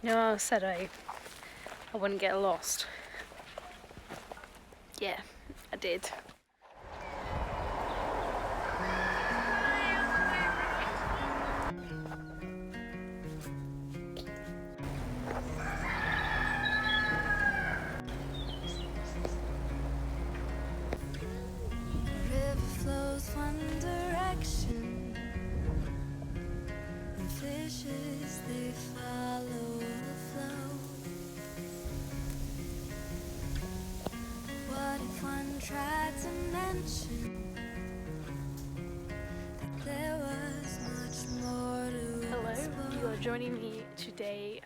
You know, I said I wouldn't get lost. Yeah, I did. River flows one direction, and fishes they follow the flow. What if one tried to mention that there was much more to Hello, explore? you are joining me today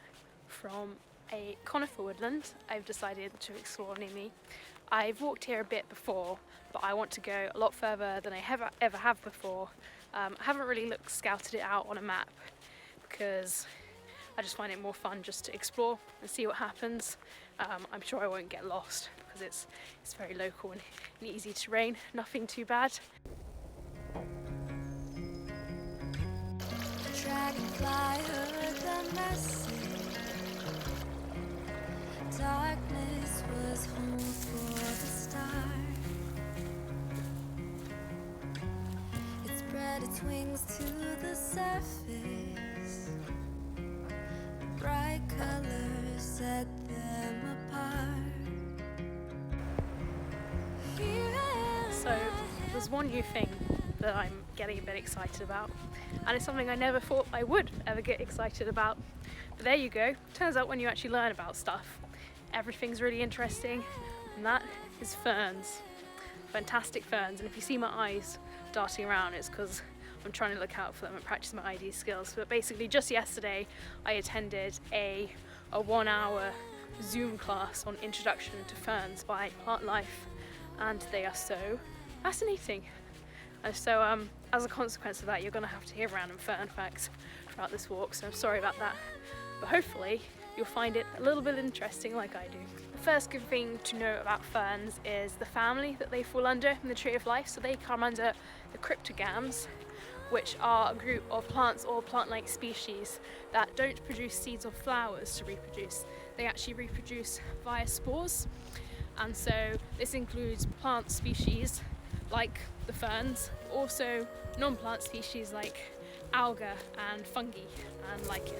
from a conifer woodland I've decided to explore near me. I've walked here a bit before, but I want to go a lot further than I ever have before. I haven't really scouted it out on a map because I just find it more fun just to explore and see what happens. I'm sure I won't get lost because it's very local and easy terrain, nothing too bad. The dragonfly heard the message. Darkness was home for the star. It spread its wings to the surface. Bright colors set them apart. So there's one new thing that I'm getting a bit excited about, and it's something I never thought I would ever get excited about. But there you go. Turns out when you actually learn about stuff, everything's really interesting, and that is ferns. Fantastic ferns. And if you see my eyes darting around, it's because I'm trying to look out for them and practice my ID skills. But basically just yesterday I attended a 1 hour Zoom class on Introduction to Ferns by Plant Life, and they are so fascinating. And so as a consequence of that, you're going to have to hear random fern facts throughout this walk, so I'm sorry about that, but hopefully you'll find it a little bit interesting like I do. The first good thing to know about ferns is the family that they fall under in the tree of life. So they come under the cryptogams, which are a group of plants or plant-like species that don't produce seeds or flowers to reproduce. They actually reproduce via spores. And so this includes plant species like the ferns, also non-plant species like alga and fungi and lichen.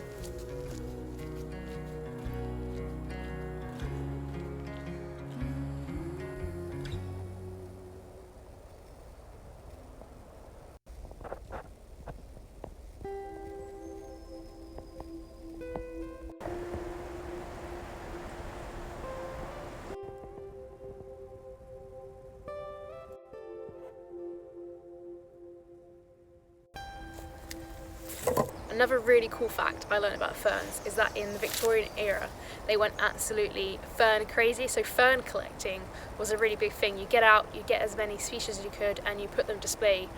Another really cool fact I learned about ferns is that in the Victorian era they went absolutely fern crazy. So fern collecting was a really big thing. You get out, you get as many species as you could, and you put them display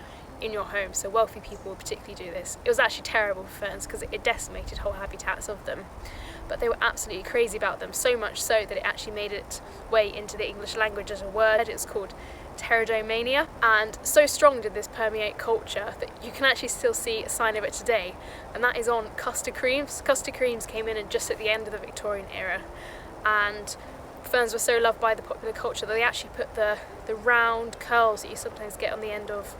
in your home. So wealthy people would particularly do this. It was actually terrible for ferns because it decimated whole habitats of them. But they were absolutely crazy about them, so much so that it actually made its way into the English language as a word. It's called pterodomania, and so strong did this permeate culture that you can actually still see a sign of it today, and that is on custard creams. Custard creams came in just at the end of the Victorian era, and ferns were so loved by the popular culture that they actually put the round curls that you sometimes get on the end of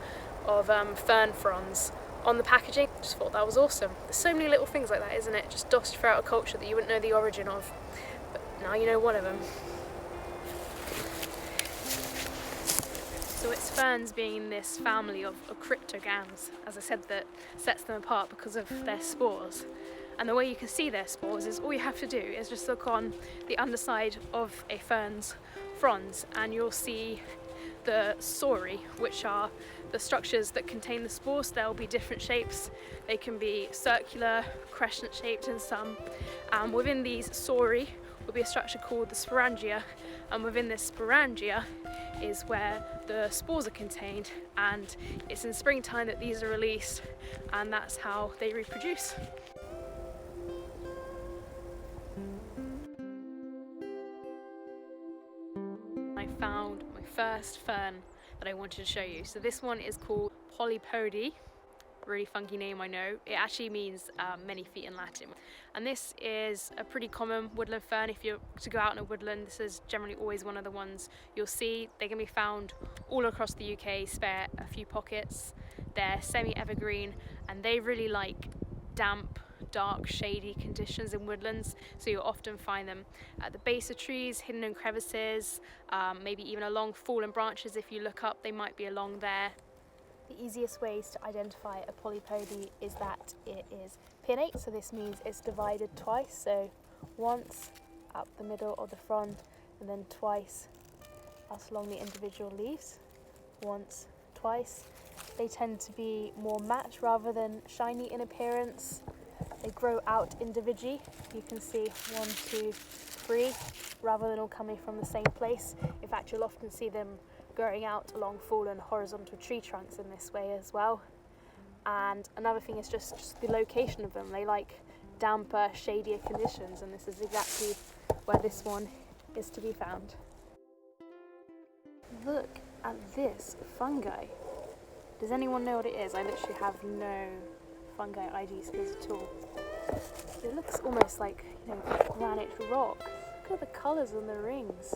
fern fronds on the packaging. Just thought that was awesome. There's so many little things like that, isn't it? Just dotted throughout a culture that you wouldn't know the origin of, but now you know one of them. So it's ferns being in this family of cryptogams, as I said, that sets them apart because of their spores. And the way you can see their spores is all you have to do is just look on the underside of a fern's fronds and you'll see the sori, which are the structures that contain the spores. There will be different shapes. They can be circular, crescent shaped in some. And within these sori will be a structure called the sporangia, and within this sporangia is where the spores are contained, and it's in springtime that these are released, and that's how they reproduce. I found my first fern that I wanted to show you. So this one is called Polypody, really funky name, I know. It actually means many feet in Latin. And this is a pretty common woodland fern. If you're to go out in a woodland, this is generally always one of the ones you'll see. They can be found all across the UK, spare a few pockets. They're semi-evergreen and they really like damp, dark, shady conditions in woodlands, so you'll often find them at the base of trees, hidden in crevices, maybe even along fallen branches. If you look up, they might be along there. The easiest ways to identify a polypody is that it is pinnate, so this means it's divided twice, so once up the middle of the frond and then twice out along the individual leaves, once, twice. They tend to be more matte rather than shiny in appearance. They grow out individually. You can see 1, 2, 3, rather than all coming from the same place. In fact, you'll often see them growing out along fallen horizontal tree trunks in this way as well. And another thing is just the location of them. They like damper, shadier conditions, and this is exactly where this one is to be found. Look at this fungi. Does anyone know what it is? I literally have no fungi ID skills at all. It looks almost like, granite rock. Look at the colours on the rings.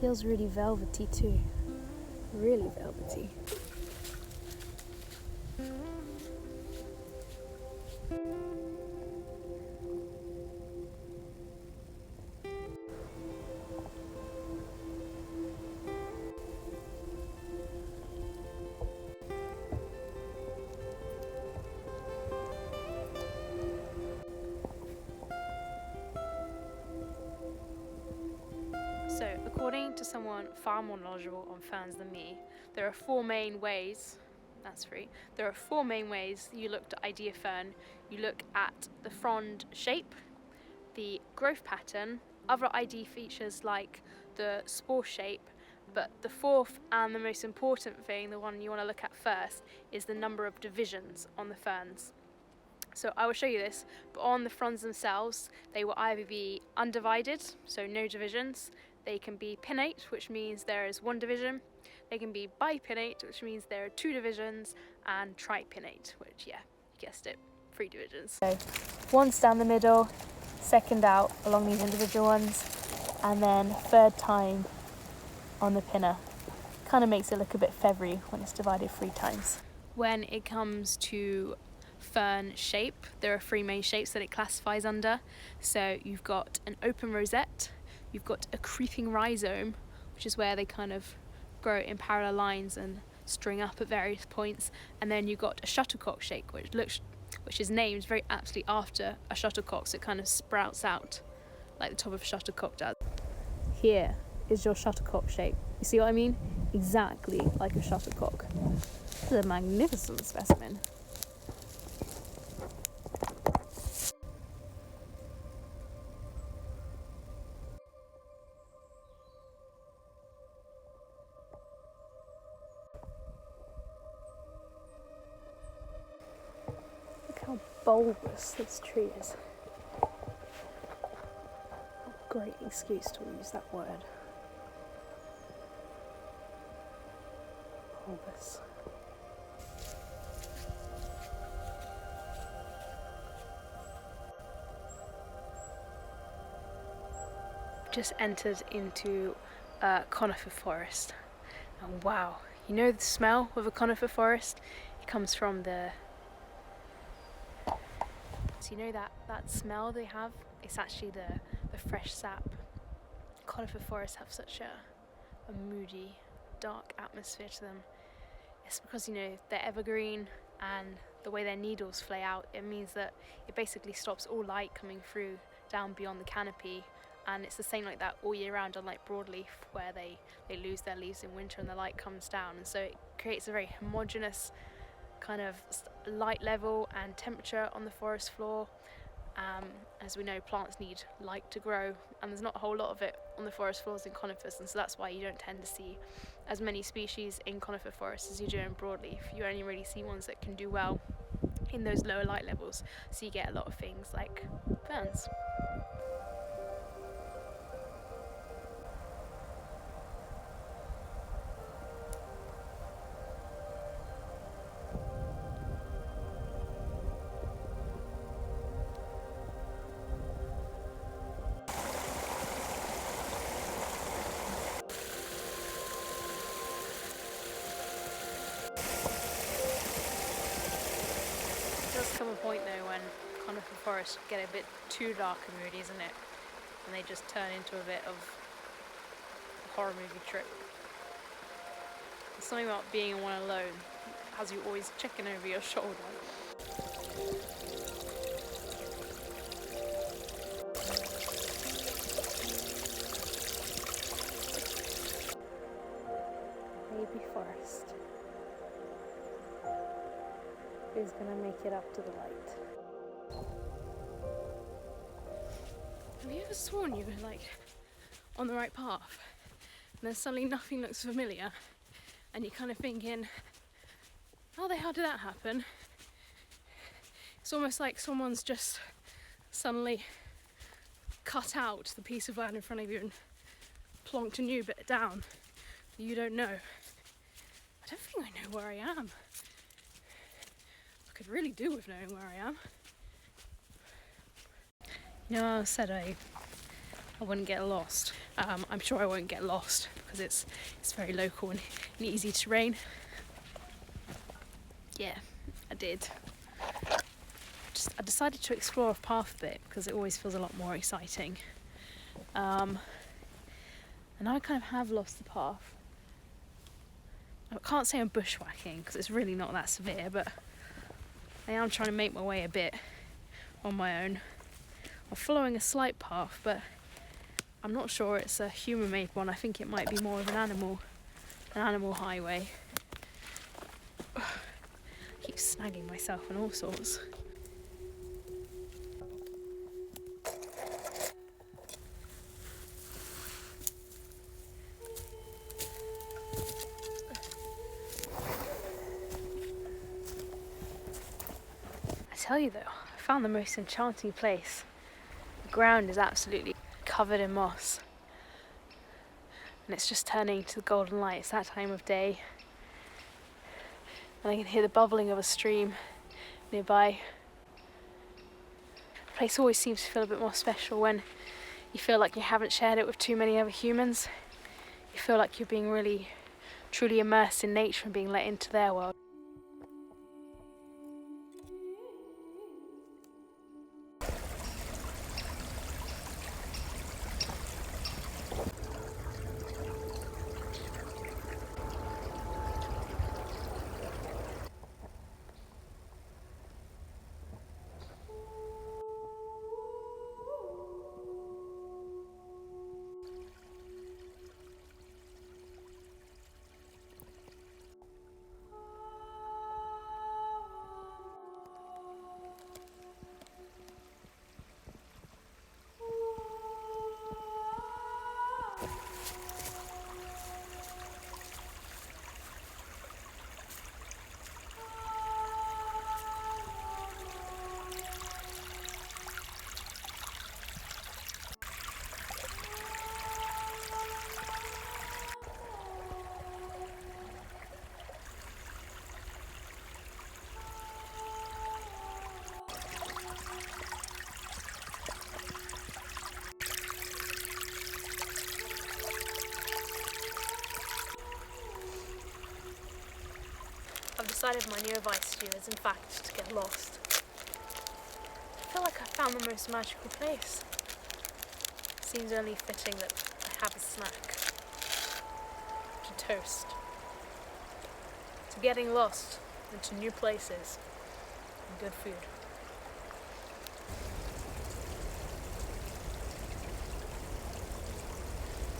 Feels really velvety too. Really velvety. So, according to someone far more knowledgeable on ferns than me, there are 4 main ways, that's free, there are 4 main ways you look to ID a fern. You look at the frond shape, the growth pattern, other ID features like the spore shape, but the 4th and the most important thing, the one you want to look at first, is the number of divisions on the ferns. So I will show you this, but on the fronds themselves, they will either be undivided, so no divisions. They can be pinnate, which means there is 1 division. They can be bipinnate, which means there are 2 divisions, and tripinnate, which, yeah, you guessed it, 3 divisions. So one's down the middle, second out along these individual ones, and then 3rd time on the pinner. Kind of makes it look a bit feathery when it's divided 3 times. When it comes to fern shape, there are 3 main shapes that it classifies under. So you've got an open rosette, you've got a creeping rhizome, which is where they kind of grow in parallel lines and string up at various points, and then you've got a shuttlecock shape, which is named very aptly after a shuttlecock, so it kind of sprouts out like the top of a shuttlecock does. Here is your shuttlecock shape. You see what I mean? Exactly like a shuttlecock. This is a magnificent specimen. How bulbous this tree is. What a great excuse to use that word. Bulbous. Just entered into a conifer forest. And wow, you know the smell of a conifer forest? It comes from the... So you know that smell they have? It's actually the fresh sap. Conifer forests have such a moody, dark atmosphere to them. It's because, they're evergreen, and the way their needles flay out, it means that it basically stops all light coming through down beyond the canopy. And it's the same like that all year round, unlike broadleaf, where they lose their leaves in winter and the light comes down. And so it creates a very homogeneous kind of light level and temperature on the forest floor. As we know, plants need light to grow, and there's not a whole lot of it on the forest floors in conifers, and so that's why you don't tend to see as many species in conifer forests as you do in broadleaf. You only really see ones that can do well in those lower light levels, so you get a lot of things like ferns. conifer forests get a bit too dark and moody, isn't it? And they just turn into a bit of a horror movie trip. There's something about being in one alone, has you always checking over your shoulder. Baby forest. Who's gonna make it up to the light? Have you ever sworn you were like on the right path and then suddenly nothing looks familiar and you're kind of thinking, how the hell did that happen? It's almost like someone's just suddenly cut out the piece of land in front of you and plonked a new bit down that you don't know. I don't think I know where I am. I could really do with knowing where I am. You know, I said I wouldn't get lost. I'm sure I won't get lost because it's very local and easy terrain. Yeah, I did. I decided to explore a path a bit because it always feels a lot more exciting. And I kind of have lost the path. I can't say I'm bushwhacking because it's really not that severe, but I am trying to make my way a bit on my own. I'm following a slight path, but I'm not sure it's a human-made one. I think it might be more of an animal highway. I keep snagging myself and all sorts. I tell you though, I found the most enchanting place. The ground is absolutely covered in moss and it's just turning to the golden light. It's that time of day and I can hear the bubbling of a stream nearby. The place always seems to feel a bit more special when you feel like you haven't shared it with too many other humans. You feel like you're being really truly immersed in nature and being let into their world. I've decided my new advice to you is in fact to get lost. I feel like I found the most magical place. Seems only fitting that I have a snack. To toast. To getting lost into new places and good food.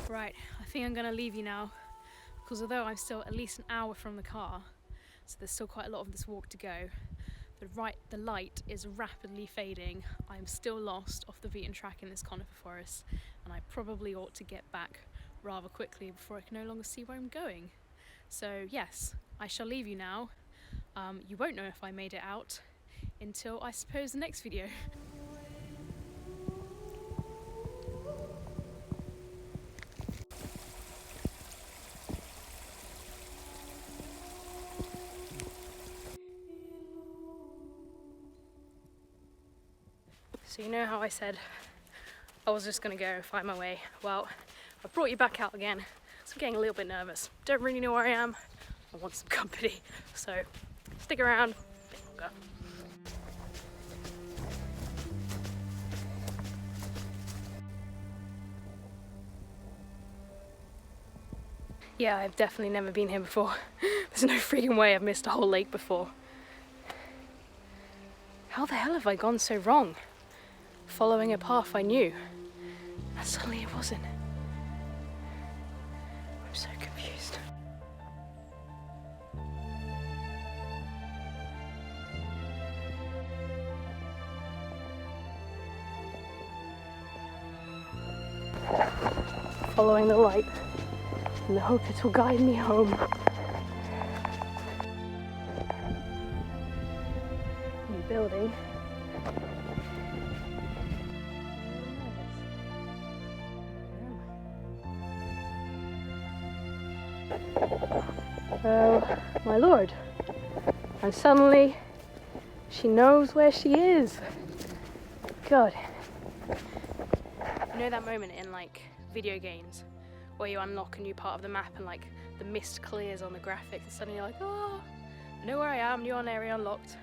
Right, I think I'm gonna leave you now because although I'm still at least an hour from the car, so there's still quite a lot of this walk to go, the light is rapidly fading. I'm still lost off the beaten track in this conifer forest and I probably ought to get back rather quickly before I can no longer see where I'm going. So yes, I shall leave you now. You won't know if I made it out until I suppose the next video. So you know how I said I was just gonna go and find my way? Well, I brought you back out again, so I'm getting a little bit nervous. Don't really know where I am. I want some company, so stick around a bit longer. Yeah, I've definitely never been here before. There's no freaking way I've missed a whole lake before. How the hell have I gone so wrong? Following a path I knew, and suddenly it wasn't. I'm so confused. Following the light, in the hope it will guide me home. New building. Oh, my lord. And suddenly, she knows where she is. God. You know that moment in like video games where you unlock a new part of the map and like the mist clears on the graphics and suddenly you're like, oh, I know where I am, new area unlocked.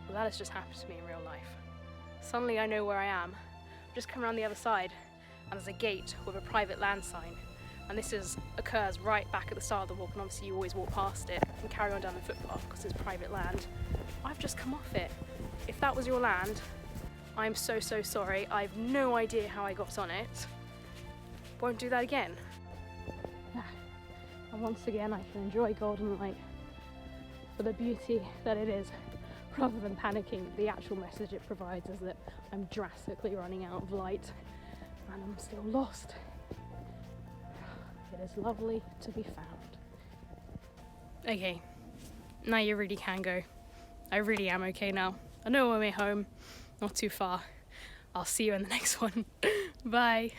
Well, that has just happened to me in real life. Suddenly I know where I am. I've just come around the other side and there's a gate with a private land sign. And this occurs right back at the start of the walk, and obviously you always walk past it and carry on down the footpath because it's private land. I've just come off it. If that was your land, I'm so sorry. I have no idea how I got on it. Won't do that again. And once again I can enjoy Golden Light for the beauty that it is, rather than panicking. The actual message it provides is that I'm drastically running out of light and I'm still lost. It is lovely to be found. Okay, now you really can go. I really am okay now. I know I'm way home, not too far. I'll see you in the next one. Bye.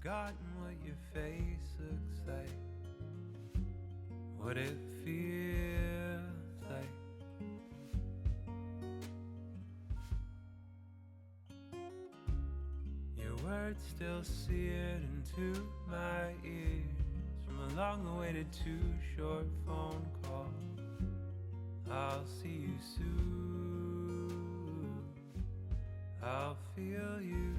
Forgotten what your face looks like, what it feels like. Your words still seared into my ears from a long-awaited too-short phone call. I'll see you soon. I'll feel you.